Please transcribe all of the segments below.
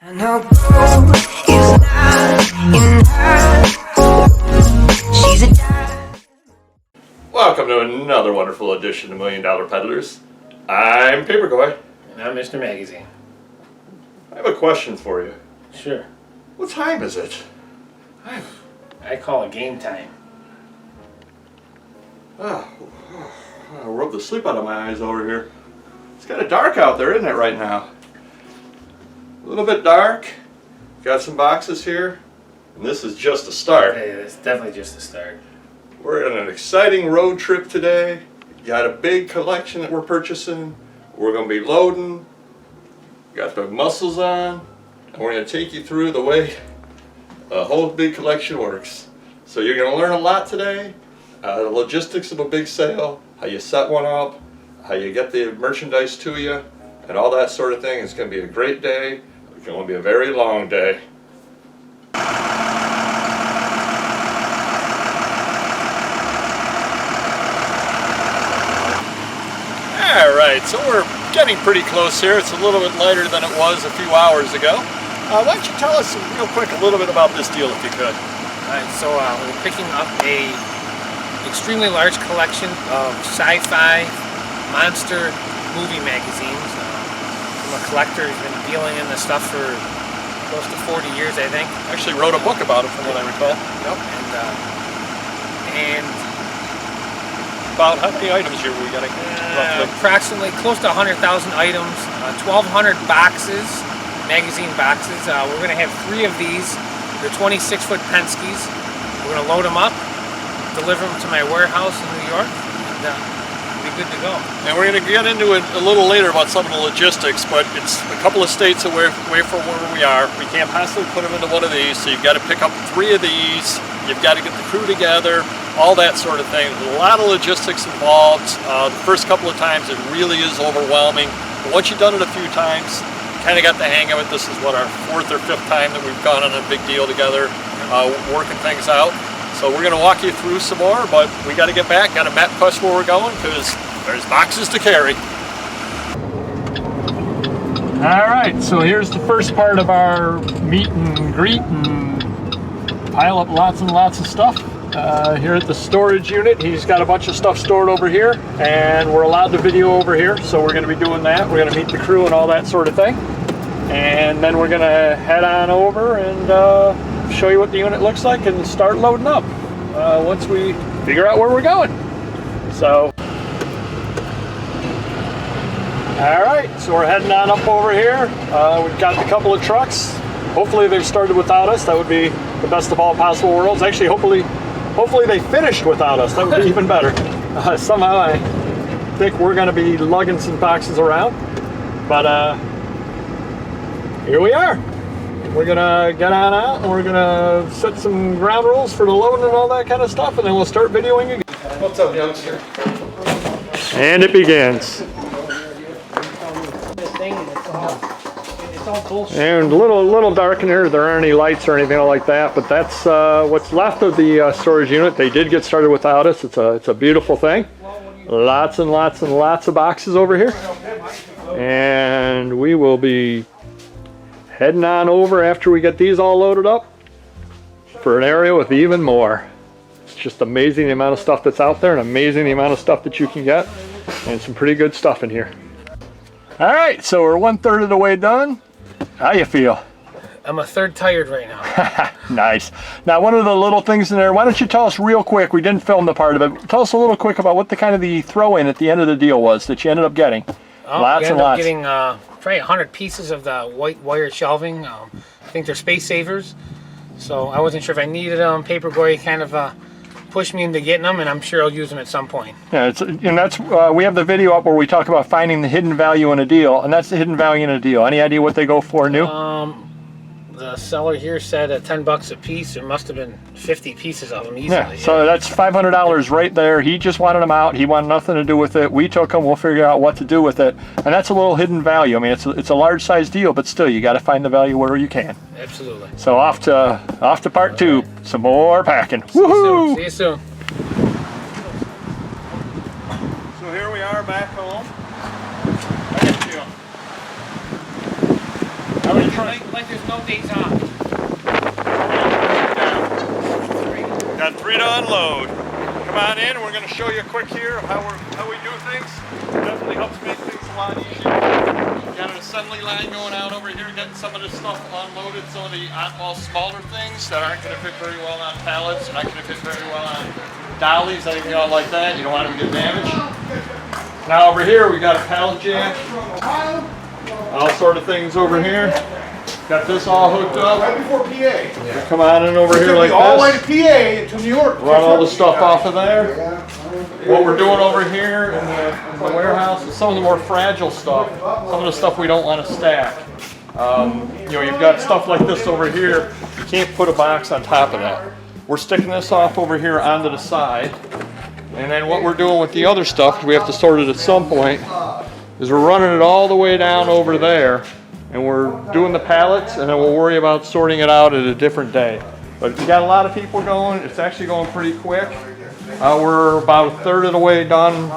I know gold is not in her. She's a diamond. Welcome to another wonderful edition of $1 Million Peddlers. I'm Paperboy. And I'm Mr. Magazine. I have a question for you. Sure. What time is it? I call it game time. I rubbed the sleep out of my eyes over here. It's kind of dark out there, isn't it, right now? A little bit dark. Got some boxes here. And this is just a start. Hey, it's definitely just the start. We're on an exciting road trip today. Got a big collection that we're purchasing. We're going to be loading. Got the muscles on. And we're going to take you through the way a whole big collection works. So you're going to learn a lot today. The logistics of a big sale, how you set one up, how you get the merchandise to you, and all that sort of thing. It's going to be a great day. It's going to be a very long day. Alright, so we're getting pretty close here. It's a little bit lighter than it was a few hours ago. Why don't you tell us real quick a little bit about this deal if you could? Alright, so we're picking up a extremely large collection of sci-fi monster movie magazines. I'm a collector who's been dealing in this stuff for close to 40 years, I think. Actually wrote a book about it from what I recall. Yep. And About how many items here we got? Roughly? approximately close to 100,000 items, 1,200 boxes, magazine boxes. We're going to have 3 of these. They're 26-foot Penskes. We're going to load them up, deliver them to my warehouse in New York, and we'll be good to go. And we're going to get into it a little later about some of the logistics, but it's a couple of states away from where we are. We can't possibly put them into one of these, so you've got to pick up 3 of these. You've got to get the crew together, all that sort of thing. There's a lot of logistics involved. The first couple of times it really is overwhelming. But once you've done it a few times, kind of got the hang of it. This is what, our 4th or 5th time that we've gone on a big deal together, working things out. So we're going to walk you through some more, but we got to get back, got a map quest where we're going, because there's boxes to carry. All right, so here's the first part of our meet and greet and pile up lots and lots of stuff. Here at the storage unit, he's got a bunch of stuff stored over here, and we're allowed to video over here, so we're going to be doing that. We're going to meet the crew and all that sort of thing. And then we're going to head on over and show you what the unit looks like and start loading up once we figure out where we're going. So, all right, so we're heading on up over here. We've got a couple of trucks. Hopefully they've started without us. That would be the best of all possible worlds. Actually, hopefully they finished without us. That would be even better. Somehow I think we're going to be lugging some boxes around. But here we are. We're going to get on out and we're going to set some ground rules for the loading and all that kind of stuff, and then we'll start videoing again. What's up, youngster? And it begins. And a little dark in here. There aren't any lights or anything like that, but that's what's left of the storage unit. They did get started without us. It's a beautiful thing. Lots and lots and lots of boxes over here. And we will be heading on over after we get these all loaded up for an area with even more. It's just amazing the amount of stuff that's out there and amazing the amount of stuff that you can get, and some pretty good stuff in here. All right, so we're 1/3 of the way done. How you feel? I'm a third tired right now. Nice. Now, one of the little things in there, why don't you tell us real quick, we didn't film the part of it, tell us a little quick about what the throw-in at the end of the deal was that you ended up getting. Lots and lots. Getting probably 100 pieces of the white wire shelving. I think they're space savers. So I wasn't sure if I needed them. Paperboy kind of pushed me into getting them, and I'm sure I'll use them at some point. Yeah, we have the video up where we talk about finding the hidden value in a deal, and that's the hidden value in a deal. Any idea what they go for new? The seller here said at $10 a piece. There must have been 50 pieces of them easily. Yeah, so that's $500 right there. He just wanted them out. He wanted nothing to do with it. We took them. We'll figure out what to do with it, and that's a little hidden value. I mean, it's a large size deal, but still, you got to find the value where you can. Absolutely. So off to part 2. Some more packing. Woohoo! See you soon. So here we are back home. How do you feel? How many trucks? Like there's no days off. Got 3 to unload. Come on in, and we're going to show you quick here of how we do things. Definitely helps make things a lot easier. Got an assembly line going out over here, getting some of this stuff unloaded. Some of the oddball smaller things that aren't going to fit very well on pallets, not going to fit very well on dollies, anything out like that. You don't want them to get damaged. Now over here we got a pallet jack. All sort of things over here. Got this all hooked up. Right before PA. Come on in over here like all the way to this. PA to New York. Run all the stuff off of there. What we're doing over here in the warehouse is some of the more fragile stuff. Some of the stuff we don't want to stack. You know, you've got stuff like this over here. You can't put a box on top of that. We're sticking this off over here onto the side. And then what we're doing with the other stuff, we have to sort it at some point, is we're running it all the way down over there. And we're doing the pallets, and then we'll worry about sorting it out at a different day. But you got a lot of people going. It's actually going pretty quick. We're about 1/3 of the way done,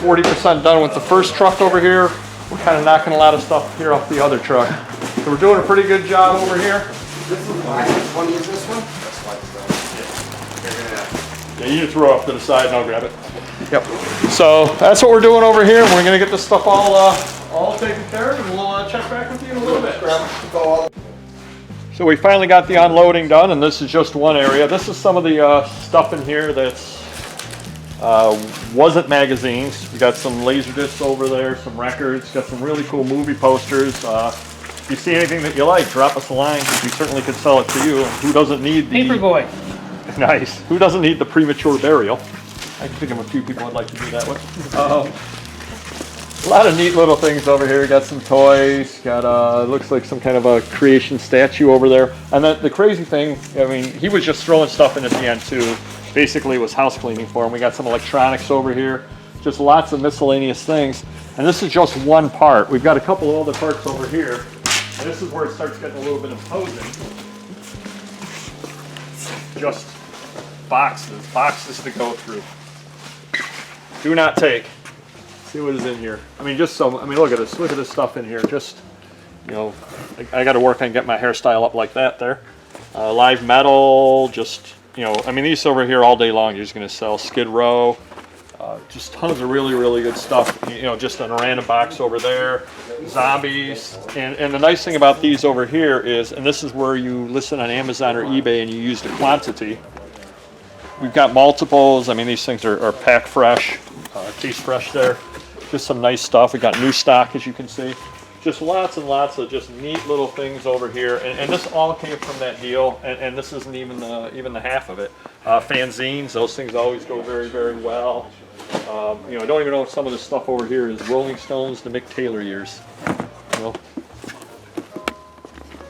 40% done with the first truck over here. We're kind of knocking a lot of stuff here off the other truck. So we're doing a pretty good job over here. This is which one is this one? Yeah, you just throw it off to the side and I'll grab it. Yep. So that's what we're doing over here. We're gonna get this stuff all taken care of, and we'll check back with you in a little bit. So we finally got the unloading done, and this is just one area. This is some of the stuff in here that's wasn't magazines. We got some laser discs over there, some records, got some really cool movie posters. If you see anything that you like, drop us a line, because we certainly could sell it to you. Who doesn't need the... Paperboy. Nice. Who doesn't need the premature burial? I can think of a few people would like to do that with. A lot of neat little things over here. Got some toys. Got looks like some kind of a creation statue over there. And the crazy thing, I mean, he was just throwing stuff in at the end too. Basically, it was house cleaning for him. We got some electronics over here. Just lots of miscellaneous things. And this is just one part. We've got a couple of other parts over here. And this is where it starts getting a little bit imposing. Just boxes to go through. Do not take. See what is in here. I mean, just so, I mean, look at this stuff in here. Just, you know, I got to work on getting my hairstyle up like that there. Live metal, just, you know, I mean, these over here all day long, you're just going to sell. Skid Row, just tons of really, really good stuff. You know, just in a random box over there. Zombies. And the nice thing about these over here is, and this is where you listen on Amazon or eBay and you use the quantity. We've got multiples. I mean, these things are packed fresh, case fresh there. Just some nice stuff. We got new stock, as you can see. Just lots and lots of just neat little things over here. And this all came from that deal. And this isn't even the half of it. Fanzines, those things always go very, very well. You know, I don't even know if some of this stuff over here is Rolling Stones, the Mick Taylor years. You know,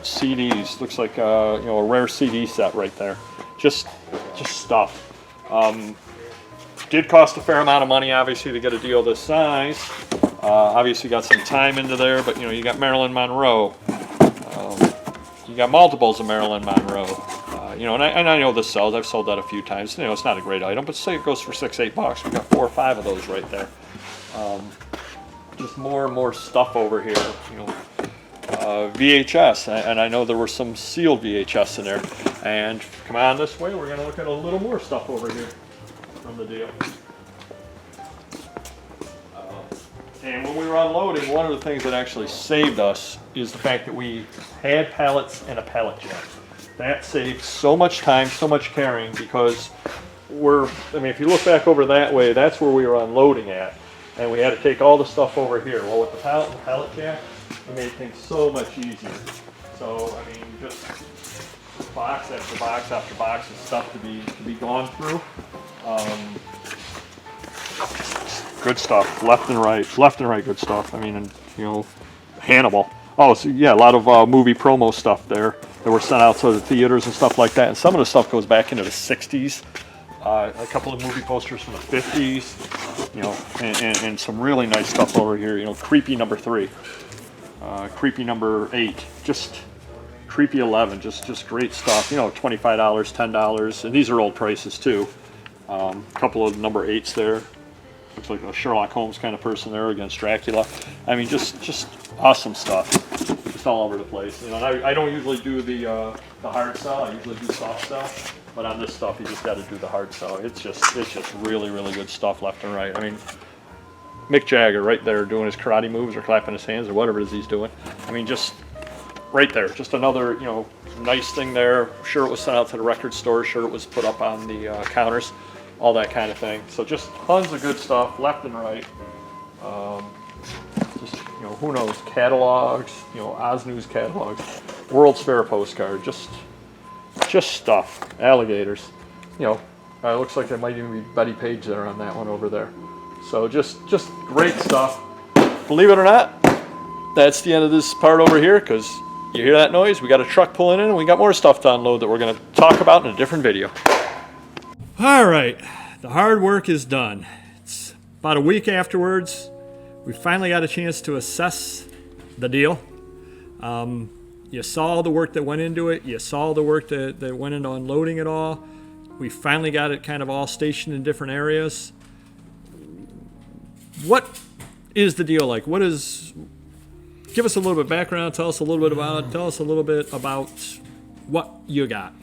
CDs. Looks like you know, a rare CD set right there. Just stuff. Did cost a fair amount of money, obviously, to get a deal this size. Obviously, got some time into there, but you know, you got Marilyn Monroe. You got multiples of Marilyn Monroe. You know, and I know this sells. I've sold that a few times. You know, it's not a great item, but say it goes for $6, $8. We got 4 or 5 of those right there. Just more and more stuff over here. You know, VHS, and I know there were some sealed VHS in there. And come on this way, we're going to look at a little more stuff over here from the deal. And when we were unloading, one of the things that actually saved us is the fact that we had pallets and a pallet jack. That saved so much time, so much carrying, because I mean, if you look back over that way, that's where we were unloading at. And we had to take all the stuff over here. Well, with the pallet and pallet jack, it made things so much easier. So, I mean, just box after box after box of stuff to be gone through. Good stuff, left and right good stuff. I mean, and, you know, Hannibal. Oh, so yeah, a lot of movie promo stuff there that were sent out to the theaters and stuff like that. And some of the stuff goes back into the 60s. A couple of movie posters from the 50s, you know, and some really nice stuff over here. You know, Creepy number 3, Creepy number 8, just Creepy 11, just great stuff. You know, $25, $10, and these are old prices too. A couple of number 8s there. Looks like a Sherlock Holmes kind of person there against Dracula. I mean, just awesome stuff. Just just all over the place. You know, and I don't usually do the hard sell. I usually do soft sell. But on this stuff, you just got to do the hard sell. It's just really, really good stuff left and right. I mean, Mick Jagger right there doing his karate moves or clapping his hands or whatever it is he's doing. I mean, just right there, just another, you know, nice thing there. Sure, it was sent out to the record store. Sure, it was put up on the counters, all that kind of thing. So just tons of good stuff left and right. Just, you know, who knows, catalogs, you know, Oz News catalogs, World's Fair postcard, just stuff. Alligators, you know, it looks like there might even be Betty Page there on that one over there. So just great stuff. Believe it or not, that's the end of this part over here, because you hear that noise? We got a truck pulling in and we got more stuff to unload that we're going to talk about in a different video. All right, the hard work is done. It's about a week afterwards. We finally got a chance to assess the deal. You saw the work that went into it. You saw the work that went into unloading it all. We finally got it kind of all stationed in different areas. What is the deal like? Give us a little bit of background. Tell us a little bit about it. Tell us a little bit about what you got.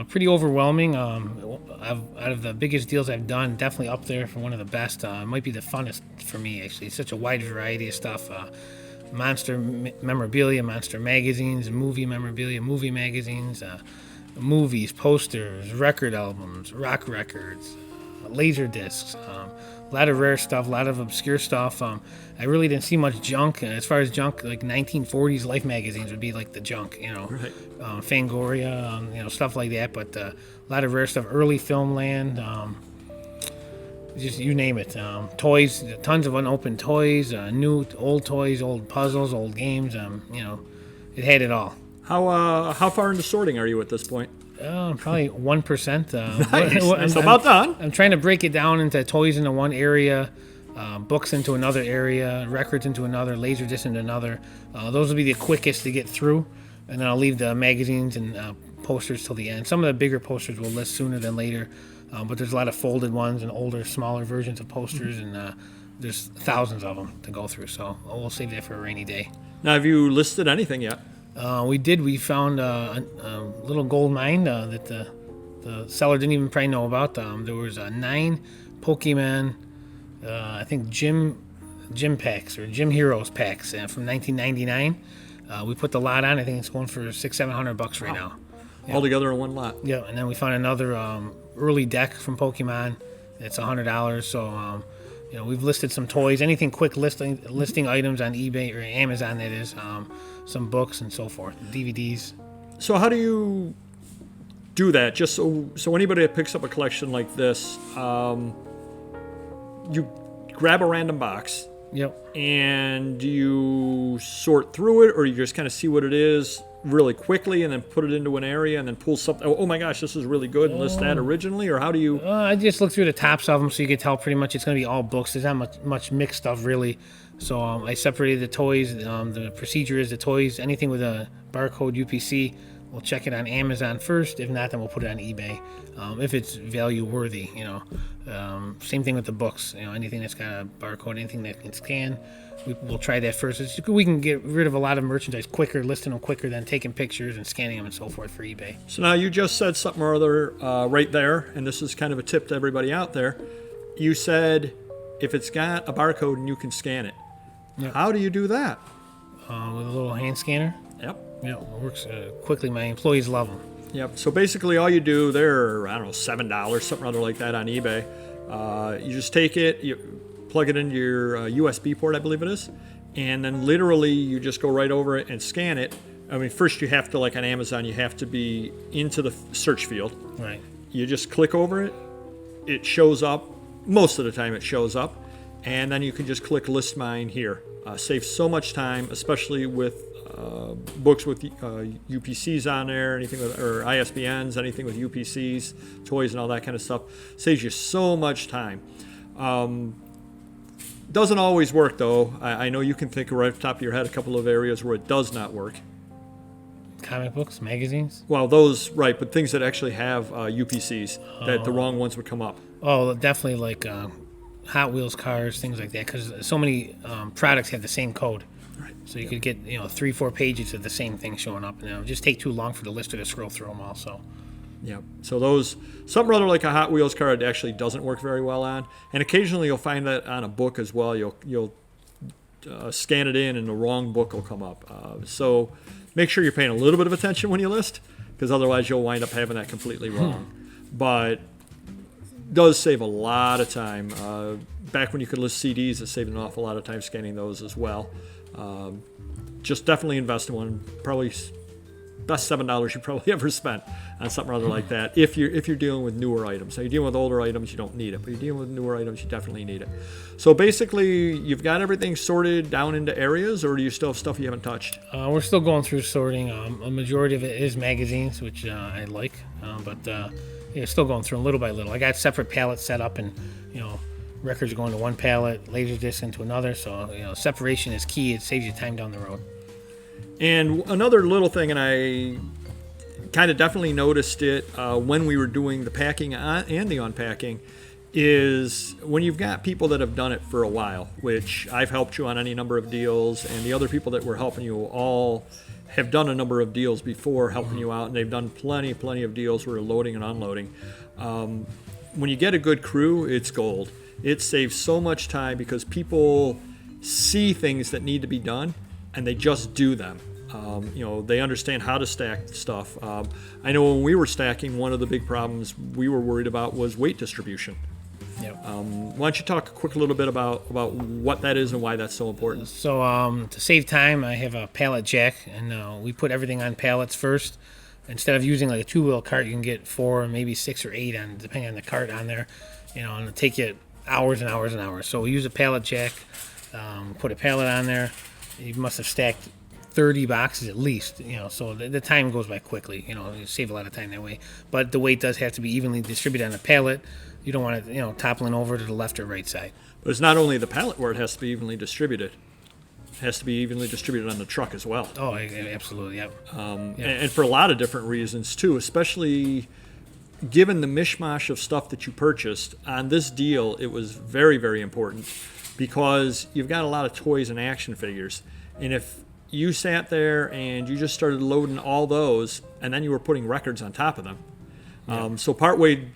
Pretty overwhelming. Out of the biggest deals I've done, definitely up there for one of the best. It might be the funnest for me, actually. It's such a wide variety of stuff. Monster memorabilia, monster magazines, movie memorabilia, movie magazines, movies, posters, record albums, rock records, laser discs, a lot of rare stuff, a lot of obscure stuff. I really didn't see much junk. As far as junk, like 1940s Life magazines would be like the junk, you know, Right. Fangoria, you know, stuff like that. But a lot of rare stuff, early Filmland, just you name it. Toys, tons of unopened toys, new, old toys, old puzzles, old games. You know, it had it all. How far into sorting are you at this point? Probably 1%. Nice. So about done. I'm trying to break it down into toys into one area, books into another area, records into another, laser discs into another. Those will be the quickest to get through, and then I'll leave the magazines and posters till the end. Some of the bigger posters will list sooner than later, but there's a lot of folded ones and older, smaller versions of posters, and there's thousands of them to go through. So we'll save that for a rainy day. Now, have you listed anything yet? We did. We found a little gold mine that the seller didn't even probably know about. There was 9 Pokemon, I think Gym packs or Gym Heroes packs from 1999. We put the lot on. I think it's going for $600-700 right now. All together in one lot. Yeah, and then we found another early deck from Pokemon. It's $100. So you know, we've listed some toys, anything quick listing items on eBay or Amazon. That is. Some books and so forth, DVDs. So how do you do that? Just so anybody that picks up a collection like this, you grab a random box. Yep. And do you sort through it, or you just kind of see what it is really quickly and then put it into an area and then pull something? Oh my gosh, this is really good, and list that originally, or how do you? I just look through the tops of them so you can tell pretty much it's going to be all books. There's not much mixed stuff really. So I separated the toys. The procedure is the toys, anything with a barcode UPC, we'll check it on Amazon first. If not, then we'll put it on eBay. If it's value worthy, you know. Same thing with the books. You know, anything that's got a barcode, anything that can scan, we'll try that first. We can get rid of a lot of merchandise quicker, listing them quicker than taking pictures and scanning them and so forth for eBay. So now you just said something or other right there, and this is kind of a tip to everybody out there. You said if it's got a barcode and you can scan it. Yep. How do you do that? With a little hand scanner. Yep. Yeah, it works quickly. My employees love them. Yep. So basically, all you do, they're $7, something or other like that on eBay. You just take it, you plug it into your USB port, I believe it is, and then literally you just go right over it and scan it. I mean, first you have to, like on Amazon, you have to be into the search field. Right. You just click over it. It shows up. Most of the time, it shows up, and then you can just click List Mine here. Saves so much time, especially with books with UPCs on there, anything with, or ISBNs, anything with UPCs, toys, and all that kind of stuff. Saves you so much time. Doesn't always work though. I know you can think right off the top of your head a couple of areas where it does not work. Comic books, magazines. Well, those right, but things that actually have UPCs that the wrong ones would come up. Oh, definitely like Hot Wheels cars, things like that, because so many products have the same code. So you could get 3-4 pages of the same thing showing up, and it would just take too long for the lister to scroll through them all. So Yeah. So those, something rather like a Hot Wheels card actually doesn't work very well on, and occasionally you'll find that on a book as well. You'll scan it in and the wrong book will come up. So make sure you're paying a little bit of attention when you list, because otherwise you'll wind up having that completely wrong. But does save a lot of time. Back when you could list CDs, it saved an awful lot of time scanning those as well. Just definitely invest in one. Probably best $7 you probably ever spent on something rather like that. If you're dealing with newer items, so you're dealing with older items, you don't need it. But you're dealing with newer items, you definitely need it. So basically, you've got everything sorted down into areas, or do you still have stuff you haven't touched? we're still going through sorting. A majority of it is magazines, which I like, but still going through them little by little. I got separate pallets set up, and records going to one pallet, Laserdisc into another. So separation is key. It saves you time down the road. And another little thing, and I kind of definitely noticed it when we were doing the packing and the unpacking, is when you've got people that have done it for a while, which I've helped you on any number of deals, and the other people that were helping you all have done a number of deals before helping you out, and they've done plenty of deals where we're loading and unloading. When you get a good crew, it's gold. It saves so much time because people see things that need to be done and they just do them. They understand how to stack stuff. I know when we were stacking, one of the big problems we were worried about was weight distribution. Yep. Why don't you talk a quick little bit about what that is and why that's so important? So to save time, I have a pallet jack, and we put everything on pallets first. Instead of using like a 2-wheel cart, you can get 4, maybe 6 or 8 on, depending on the cart on there. And it'll take you hours and hours and hours. So we use a pallet jack, put a pallet on there. You must have stacked 30 boxes at least, so the time goes by quickly. You save a lot of time that way. But the weight does have to be evenly distributed on the pallet. You don't want it, toppling over to the left or right side. But it's not only the pallet where it has to be evenly distributed. It has to be evenly distributed on the truck as well. Oh, absolutely, yep. And for a lot of different reasons too, especially given the mishmash of stuff that you purchased on this deal. It was very, very important because you've got a lot of toys and action figures, and if you sat there and you just started loading all those and then you were putting records on top of them, so partway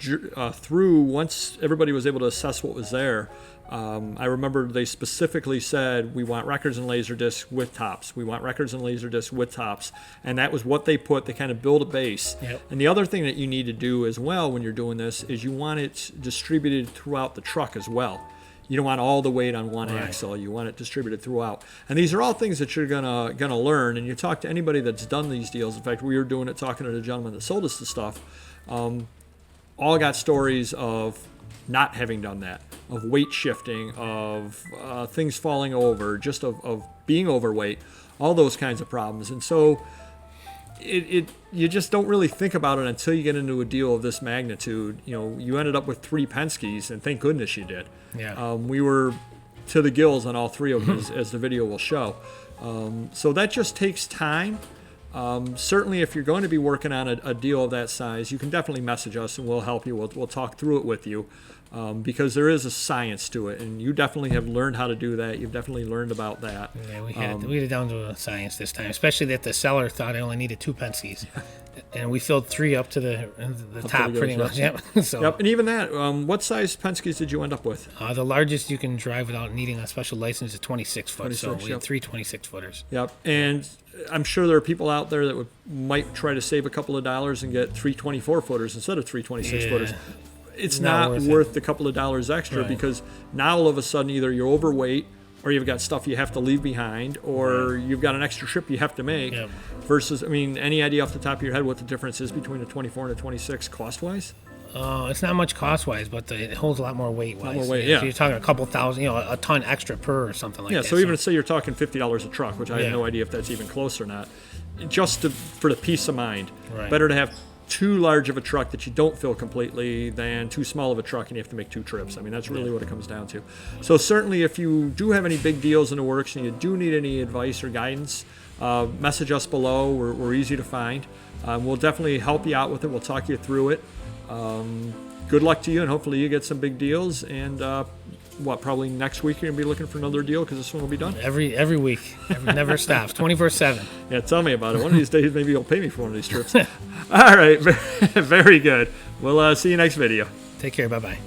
through, once everybody was able to assess what was there, I remember they specifically said, we want records and Laserdisc with tops. We want records and Laserdisc with tops. And that was what they put. They kind of build a base. Yep. And the other thing that you need to do as well when you're doing this is you want it distributed throughout the truck as well. You don't want all the weight on one axle. You want it distributed throughout. And these are all things that you're gonna learn. And you talk to anybody that's done these deals. In fact, we were doing it talking to the gentleman that sold us the stuff. All got stories of not having done that, of weight shifting, of things falling over, just of being overweight, all those kinds of problems. And so you just don't really think about it until you get into a deal of this magnitude. You ended up with 3 Penske's, and thank goodness you did. Yeah. We were to the gills on all 3 of them, as the video will show. So that just takes time. Certainly, if you're going to be working on a deal of that size, you can definitely message us and we'll help you. We'll talk through it with you because there is a science to it, and you definitely have learned how to do that. You've definitely learned about that. Yeah, we had it down to a science this time, especially that the seller thought I only needed 2 Penske's. And we filled 3 up to the top pretty much. Yep. So, Yep, and even that, what size Penske's did you end up with? the largest you can drive without needing a special license is 26 foot. 26, so we yep. had 3 26-footers. Yep, and I'm sure there are people out there that might try to save a couple of dollars and get 3 24-footers instead of 3 26-footers. It's not worth the couple of dollars extra because now all of a sudden either you're overweight or you've got stuff you have to leave behind, or you've got an extra trip you have to make. Yep. Versus, any idea off the top of your head what the difference is between a 24 and a 26 cost-wise? It's not much cost-wise, but it holds a lot more weight-wise. A lot more weight, yeah. So you're talking a couple thousand, a ton extra per or something like that. Yeah, so even say you're talking $50 a truck, which I have no idea if that's even close or not, just for the peace of mind. Right. Better to have too large of a truck that you don't fill completely than too small of a truck and you have to make 2 trips. That's really what it comes down to. So certainly if you do have any big deals in the works and you do need any advice or guidance, message us below. We're easy to find. We'll definitely help you out with it. We'll talk you through it. Good luck to you, and hopefully you get some big deals, and what, probably next week you're going to be looking for another deal because this one will be done? Every week. Never stops. 24/7. Yeah, tell me about it. One of these days, maybe you'll pay me for one of these trips. All right. Very good. We'll see you next video. Take care. Bye-bye.